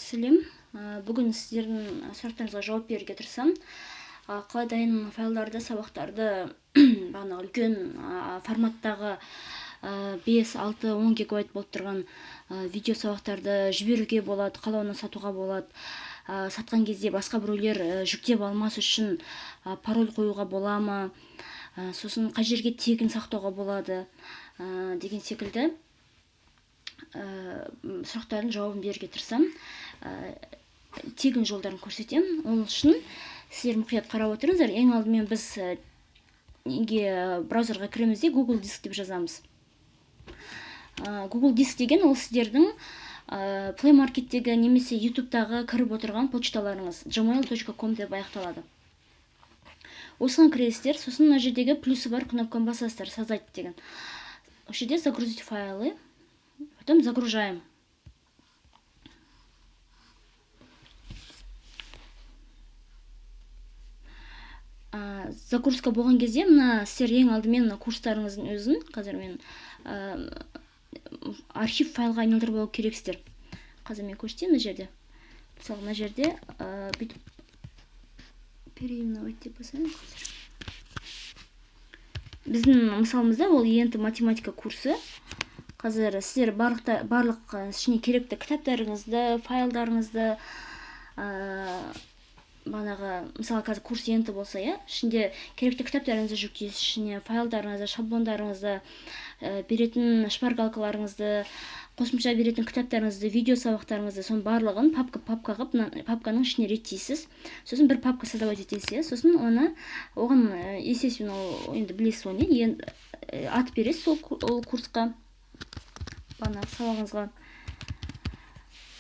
Сәлем. Бүгін сіздердің сұрақтарыңызға жауап беруге тырысамын. Қалай дайын файлдарды, сабақтарды бағанағы үлкен форматтағы 5, 6, 10 гигабайт болып тұрған видео сабақтарды жіберуге болады, қалауына сатуға болады. Сатқан кезде басқа біреулер жүктеп алмас үшін пароль қоюға бола ма, сосын қай жерге тегін сақтауға болады деген секілді сұрақтардың жауабын беруге тырысамын. Тегін жолдарын көрсетемін. Ол үшін сіздер мұқият қарап отырыңыздар. Ең алдымен біз браузерға кіреміз де Google Диск деп жазамыз. Google Диск деген ол сіздердің Play Market'тегі немесе YouTube'тағы кіріп отырған почталарыңыз gmail.com деп аяқталады. Осыған кіресіздер, сосын мына жердегі плюсы бар кнопканы басасыздар, создать деген. Осы жерде загрузить файлы, потом загружаем. Загрузка болған кезде мына сіздер ең алдымен курстарыңыздың өзін, қазір мен архив файлға айналдырып алу керексіздер. Қазір мен көрсетейін мына жерде. Мысалы мына жерде бүйтіп переименовать деп басамын. Біздің мысалымызда ол енді математика курсы. Қазір сіздер барлық ішіне керекті кітаптарыңызды, файлдарыңызды, мысалы қазір курс енді болса, ішінде керекті кітаптарыңызды жүктейсіз, ішіне файлдарыңызды, шаблондарыңызды, беретін шпаргалкаларыңызды, қосымша беретін кітаптарыңызды, видео сабақтарыңызды, соның барлығын папканың ішіне реттейсіз. Сосын бір папка создавать етесіз, сосын оған естественно, енді білесіз оны, ат бересіз ол курсқа, сабағыңызға.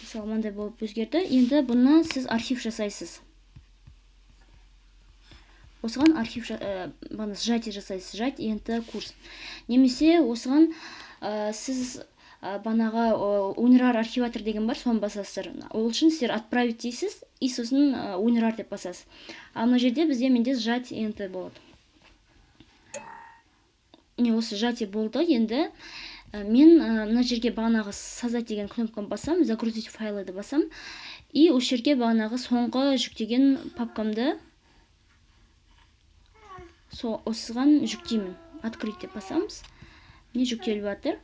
Мысалы, мынандай болып өзгерді. Енді бұны сіз архив жасайсыз. Осыған архив сжатие жасайсыз, сжать енді курс. Немесе осыған сіз унирар архиватор деген бар, соны басасыздар. Ол үшін сіздер отправить дейсіз, и сосын унирар деп басасыз. А мына жерде бізде менде сжать енді болады. Осы сжатие болды. Енді мен мына жерге бағанағы создать деген кнопканы басам, загрузить файлы деп басам, и осы жерге бағанағы соңғы жүктеген папкамды осыған жүктеймін. Открыть деп басамыз. Не жүктеліп жатыр.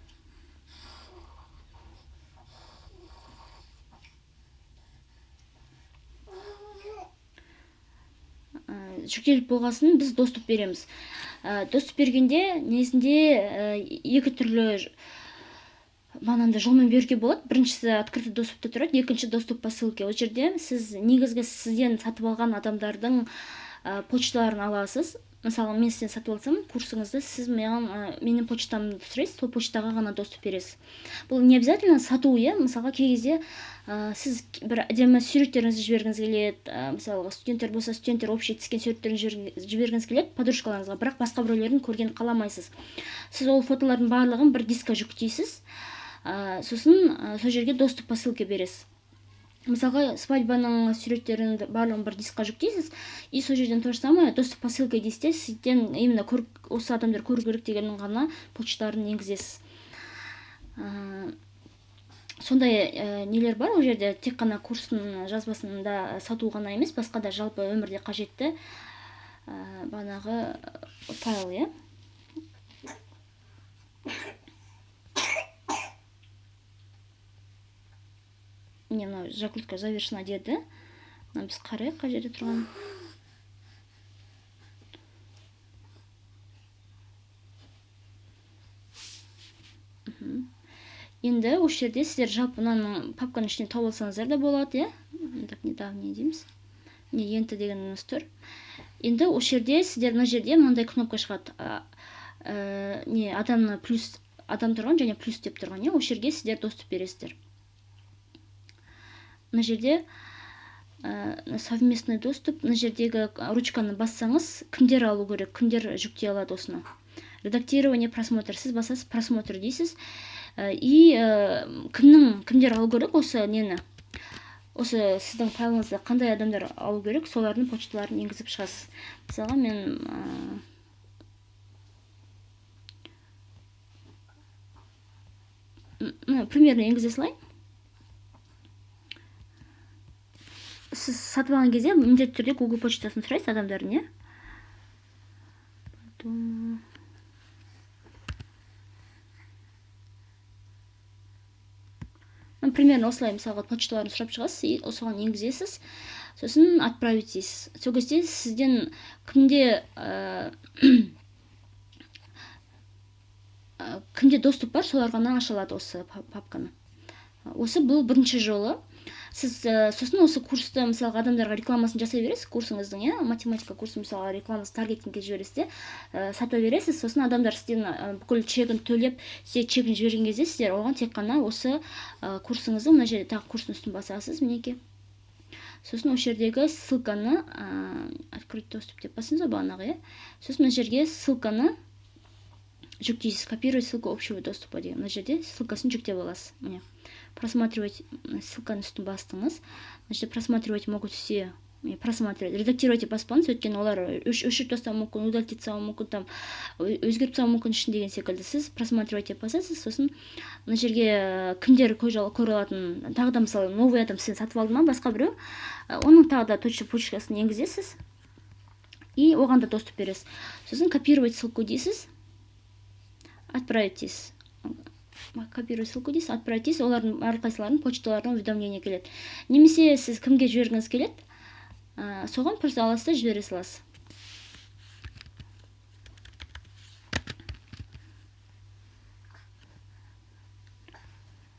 Жүктеліп болғасын біз доступ береміз. Доступ бергенде негізінде екі түрлі жолмен беруге болады. Біріншісі открытый доступта тұрады, екінші доступ по ссылке. Ол жерде сіз негізгі сізден сатып алған адамдардың почталарын аласыз. Мысалы, мен сізден сатып алсам курсыңызды, сіз менің почтамды сұрайсыз, сол почтаға ғана доступ бересіз. Бұл не обязательно сату, мысалға кей кезде сіз бір әдемі суреттеріңізді жібергіңіз келеді, мысалы студенттер болса, студенттер общий түскен суреттерін жібергіңіз келеді подружкаларыңызға, бірақ басқа біреулердің көргенін қаламайсыз. Сіз ол фотолардың барлығын бір дискқа жүктейсіз, сосын сол жерге доступ по ссылке бересіз. Мысалға, свадьбаның суреттерін барлығын бір дискқа жүктейсіз, и сол жерден то же самое доступ по ссылке дейсіз, сізден именно осы адамдар көру керек дегеннің ғана почталарын енгізесіз. Сондай нелер бар, ол жерде тек қана курстың жазбасында сату ғана емес, басқа да жалпы өмірде қажетті бағанағы файл, загрузка завершена деді. Біз қарайық қай жерде тұрған. Енді осы жерде сіздер жалпы папканың ішіне тауып алсаңыздар да болады, недавний дейміз. Енді дегеніміз тұр. Енді осы жерде сіздер мына жерде мынандай кнопка шығады. Адам тұрған және плюс деп тұрған. Осы жерге сіздер доступ бересіздер. Мына жерде совместный доступ, мына жердегі ручканы бассаңыз, кімдер алу керек, кімдер жүктей алады осыны. Редактирование, просмотр. Сіз басасыз, просмотр дейсіз. И кімдер алу керек осы нені? Осы сіздің файлыңызды қандай адамдар алу керек, солардың почталарын енгізіп шығасыз. Мысалға мен примерно енгізе салайын. сіз сатып алған кезде міндетті түрде Google почтасын сұрайсыз адамдардың, иә? Примерно осылай мысалға почталарын сұрап шығасыз, и осыған енгізесіз, сосын отправить дейсіз. Сол кезде сізден кімде доступ бар, солар ғана аша алады осы папканы. Осы бұл бірінші жолы. Сіз сосын осы курсты мысалға адамдарға рекламасын жасай бересіз, курсыңыздың, иә, математика курсы мысалға рекламасын таргетингке жібересіз де, сата бересіз, сосын адамдар сізден бүкіл чегін төлеп, сізге чегін жіберген кезде сіздер оған тек қана осы курсыңызды мына жерде тағы курстың үстін басасыз, мінекей. Сосын осы жердегі ссылканы открыть доступ деп басыңыз бағанағы, иә. Сосын мына жерге ссылканы жүктейсіз, копировать ссылку общего доступа деген. Мына жерде ссылкасын жүктеп аласыз. Міне. Просматривать ссылканы үстін бастыңыз. Мына жерде просматривать могут все. Просматривать. Редактировать баспаңыз, өйткені олар өшіріп тастауы мүмкін, удалить етсауы мүмкін, там өзгеріп тастауы мүмкін үшін деген секілді. Сіз просматривать деп басасыз, сосын мына жерге кімдер көре алатын, тағы да мысалы новый адам сізден сатып алды ма, басқа біреу, оның тағы да точно почтасын енгізесіз и оған да доступ бересіз. Сосын копировать ссылку дейсіз. Отправить дейсіз. Копировать ссылку дейсіз, отправить дейсіз, олардың әрқайсыларының почталарына уведомление келеді. Немесе сіз кімге жібергіңіз келеді, соған просто аласыз да жібере саласыз.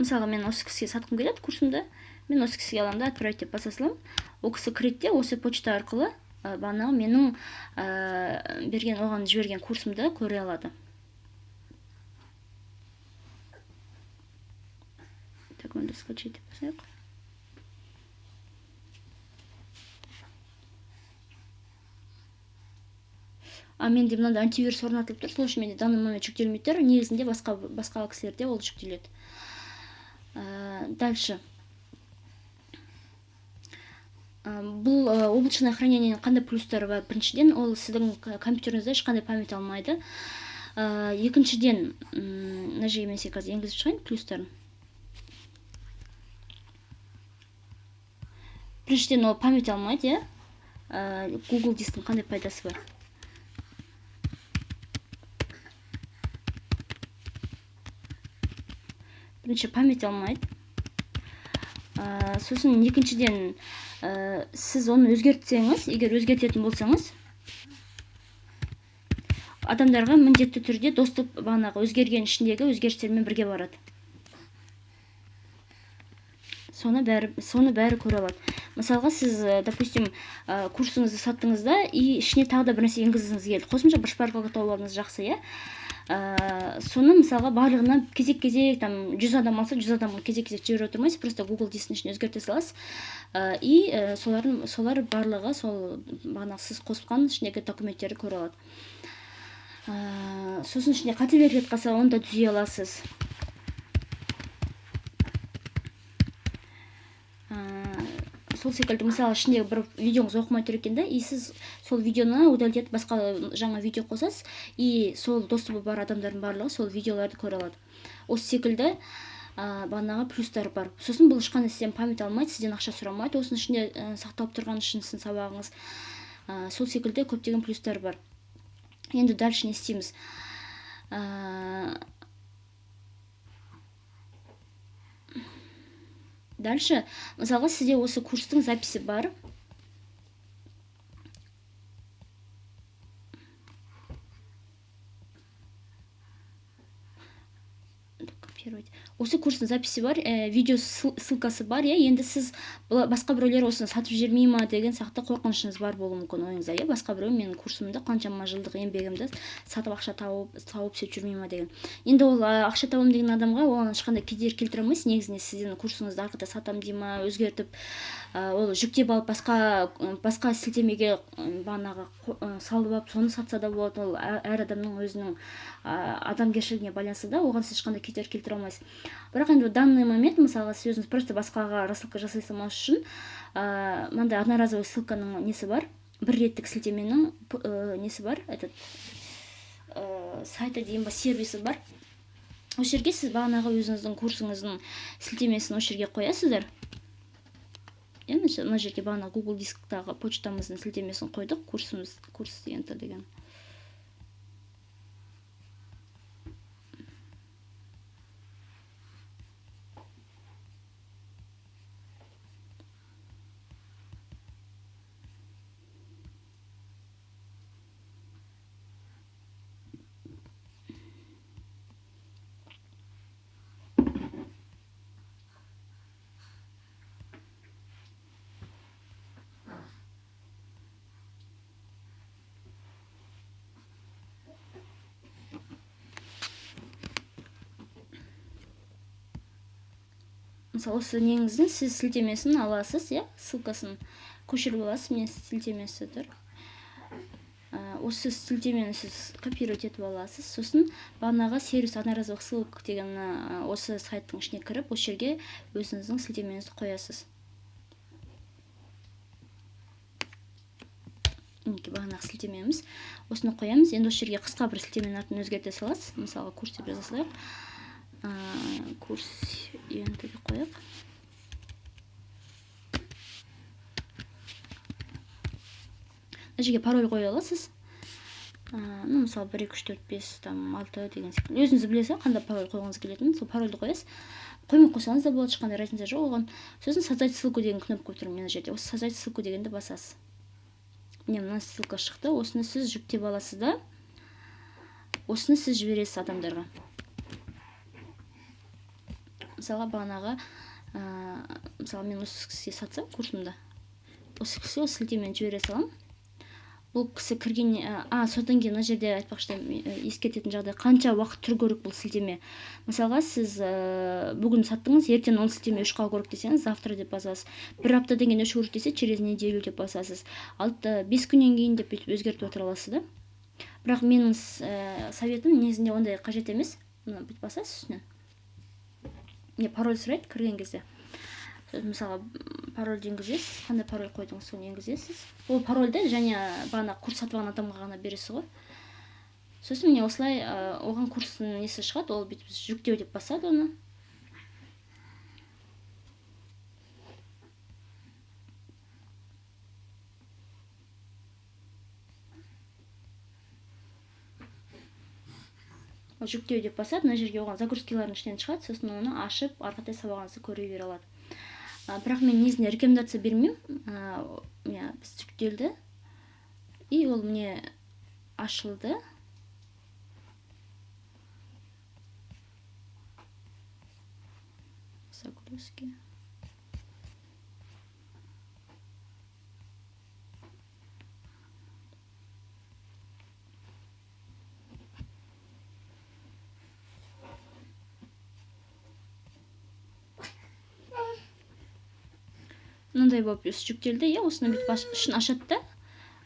Мысалы, мен осы кісіге сатқым келеді курсымды, мен осы кісіге аламын да, отправить деп баса саламын. Ол кісі кіреді де, осы почта арқылы бағанағы менің оған жіберген курсымды көре алады. Так, онда скачать деп басайық. Менде мынада антивирус орнатылып тұр, сол үшін менде данный момент жүктелмейді тұр. Негізінде басқа кісілерде ол жүктеледі. Дальше. Бұл облачное хранение қандай плюстары бар? Біріншіден, ол сіздің компьютеріңізде ешқандай память алмайды. Екіншіден, мына жерге мен қазір енгізіп шығайын плюстарын. Біріншіден, ол память алмайды, Google дисктің қандай пайдасы бар? Бірінші, память алмайды. Сосын екіншіден, сіз оны өзгертсеңіз, егер өзгертетін болсаңыз, адамдарға міндетті түрде доступ бағанағы өзгерген ішіндегі өзгерістермен бірге барады. Соны бәрі көре алады. Мысалға, сіз, допустим, курсыңызды саттыңызда, и ішіне тағы да бір нәрсе енгізгіңіз келді. Қосымша бір шпаргалка тауып алдыңыз, жақсы, иә? Соны мысалға барлығына кезек-кезек, там 100 адам алса, 100 адамға кезек-кезек жіберіп отырмайсыз, просто Google дисктің ішіне өзгерте саласыз. И солар барлығы сол бағанағы сіз қосқан ішіндегі документтерді көре алады. Сосын ішінде қателер кетіп қалса, оны да түзей аласыз. Сол секілді, мысалы, ішіндегі бір видеоңыз оқымай тұр екен да, и сіз сол видеоны удалить етіп басқа жаңа видео қосасыз, и сол доступы бар адамдардың барлығы сол видеоларды көре алады. Осы секілді бағанағы плюстар бар. Сосын бұл ешқандай сізден память алмайды, сізден ақша сұрамайды, осының ішінде сақталып тұрған үшін сіздің сабағыңыз. Сол секілді көптеген плюстар бар. Енді дальше не істейміз? Дальше, мысалға, сізде осы курстың записі бар. Копировать. Осы курстың записі бар, видео ссылкасы бар, енді сіз басқа біреулер осыны сатып жібермей ма деген сияқты қорқынышыңыз бар болуы мүмкін ойыңызда, басқа біреу менің курсымды қаншама жылдық еңбегімді сатып ақша тауып сөйтіп жүрмей ма деген. Енді ол ақша табам деген адамға оған ешқандай кедергі келтіре алмайсыз, негізінде сіздің курсыңызды арқыда сатам дей ма, өзгертіп, ол жүктеп алып басқа сілтемеге бағанағы салып алып, соны сатса да болады, ол әр адамның өзінің адамгершілігіне байланысты да, оған сіз ешқандай кедергі келтіре алмайсыз. Бірақ енді данный момент, мысалға, сіз өзіңіз просто басқаға рассылка жасай салмас үшін, мынандай одноразовый ссылканың несі бар, бір реттік сілтеменің несі бар, сайты дейін ба, сервисі бар. Осы жерге сіз бағанағы өзіңіздің курсыңыздың сілтемесін осы жерге қоясыздар. мына жерге бағана Google дисктағы почтамыздың сілтемесін қойдық, курс деген. Мысалы, осы неңіздің сіз сілтемесін аласыз, ссылкасын көшіріп аласыз. Мен сілтемесі тұр. Осы сілтемені сіз копировать етіп аласыз. Сосын бағанағы сервис одноразовых ссылок деген осы сайттың ішіне кіріп, осы жерге өзіңіздің сілтемеңізді қоясыз. Бағанағы сілтемеміз. Осыны қоямыз. Енді осы жерге қысқа бір сілтеменің атын өзгерте саласыз. Мысалға, курс деп жаза салайық. Курс енді де қояқ. Мына жерге пароль қоя аласыз. Мысалы 1 2 3 4 5 6 деген секілді. Өзіңіз білесіз қандай пароль қойғыңыз келетінін, сол парольді қоясыз. Қоймай қойсаңыз да болады, ешқандай разница жоқ оған. Сосын создать ссылку деген кнопка тұр мына жерде. Осы создать ссылку дегенді басасыз. Міне мына ссылка шықты. Осыны сіз жүктеп аласыз да, осыны сіз жібересіз адамдарға. Мысалға, бағанағы, мысалы, мен осы кісіге сатсам курсымда, осы кісіге осы сілтемені жібере салам. Бұл кісі кірген, содан кейін мына жерде айтпақшы ескертетін жағдай, қанша уақыт тұру керек бұл сілтеме. Мысалға, сіз бүгін саттыңыз, ертең ол сілтеме 3 қалу керек десеңіз, завтра деп басасыз. 1 аптадан кейін 3 керек десе, через неделю деп басасыз. 5 күннен кейін деп өзгертіп отыра аласыз да. Бірақ менің советім негізінде ондай қажет емес. Бүйтіп басасыз үстінен. Пароль сұрайды кірген кезде. Мысалы, парольді енгізесіз, қандай пароль қойдыңыз, соны енгізесіз. Ол парольді және бағана курс сатып алған адамға ғана бересіз ғой. Сосын міне осылай оған курстың несі шығады, ол бүйтіп жүктеу деп басады оны. Жүктеу деп басады, мына жерге оған загрузкилардың ішінен шығады, сосын оны ашып, арқатай сабағыңызды көре бере алады. Бірақ мен негізінде рекомендация бермеймін. Біз жүктелді. И ол мне ашылды. Загрузки. Мынандай болып жүктелді, осыны бүйтіп ішін ашады да,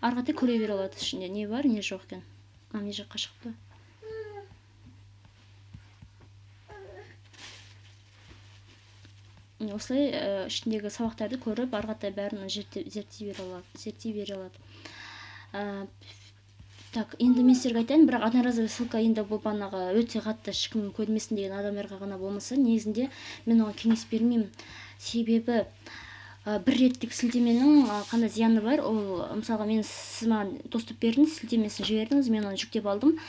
арқатай көре бере алады ішінде не бар, не жоқ екен. Не жаққа шықты. Осылай ішіндегі сабақтарды көріп, арқатай бәрін зерттей бере алады. Так, енді мен сіздерге айтайын, бірақ одноразовый ссылка енді бұл бағанағы өте қатты ешкім көрмесін деген адамдарға ғана болмаса, негізінде мен оған кеңес бермеймін. Себебі бір реттік сілтеменің қандай зияны бар, ол мысалға мен сіз маған доступ бердіңіз, сілтемесін жібердіңіз, мен оны жүктеп алдым.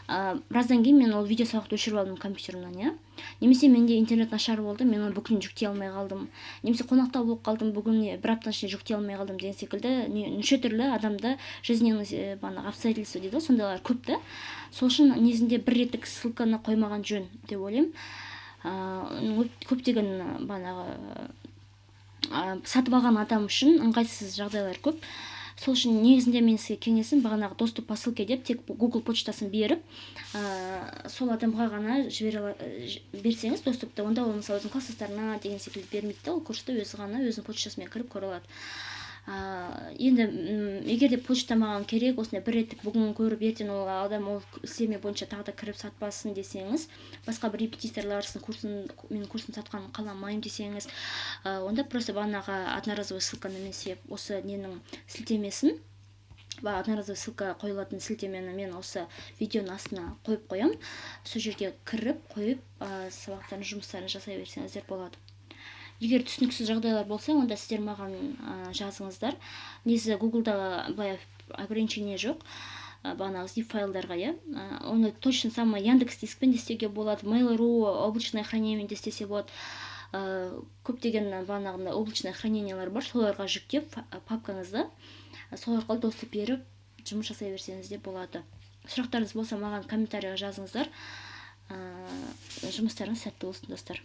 Біраздан кейін мен ол видео сабақты өшіріп алдым компьютерімнен, немесе менде интернет нашар болды, мен оны бүкілін жүктей алмай қалдым, немесе қонақта болып қалдым, бүгін бір аптаның ішінде жүктей алмай қалдым деген секілді неше түрлі адамда жизненный обстоятельства дейді, сондайлар көп та. Сол үшін негізінде бір реттік ссылканы қоймаған жөн деп ойлаймын. Көптеген сатып алған адам үшін ыңғайсыз жағдайлар көп. Сол үшін негізінде мен сізге кеңесім бағанағы доступ по ссылке деп тек Google почтасын беріп, сол адамға ғана берсеңіз доступты, онда ол мысалы өзінің класстастарына деген секілді бермейді, ол курсты өзі ғана өзінің почтасымен кіріп көре алады. Енді егер де почта маған керек, осындай бір реттік бүгін көріп, ертең ол адам ол сілтеме бойынша тағы да кіріп сатпасын десеңіз, басқа бір репетиторлар менің курсын сатқанын қаламаймын десеңіз, онда просто бағанағы одноразовый ссылканы мен осы ненің сілтемесін, одноразовый ссылка қойылатын сілтемені мен осы видеоның астына қойып қоям. Сол жерге кіріп қойып сабақтарын жұмыстарын жасай берсеңіздер болады. егер түсініксіз жағдайлар болса, онда сіздер маған жазыңыздар. Негізі Google'да былай ограничение жоқ, бағанағы zip файлдарға, иә. Оны точно самый Яндекс Дискпен де істеуге болады, Mail.ru облачное хранениемен де істесе болады. Көптеген бағанағындай облачное хранениялар бар, соларға жүктеп папкаңызды сол арқылы доступ беріп жұмыс жасай берсеңіз де болады. Сұрақтарыңыз болса, маған комментарийға жазыңыздар. Жұмыстарыңыз сәтті болсын, достар.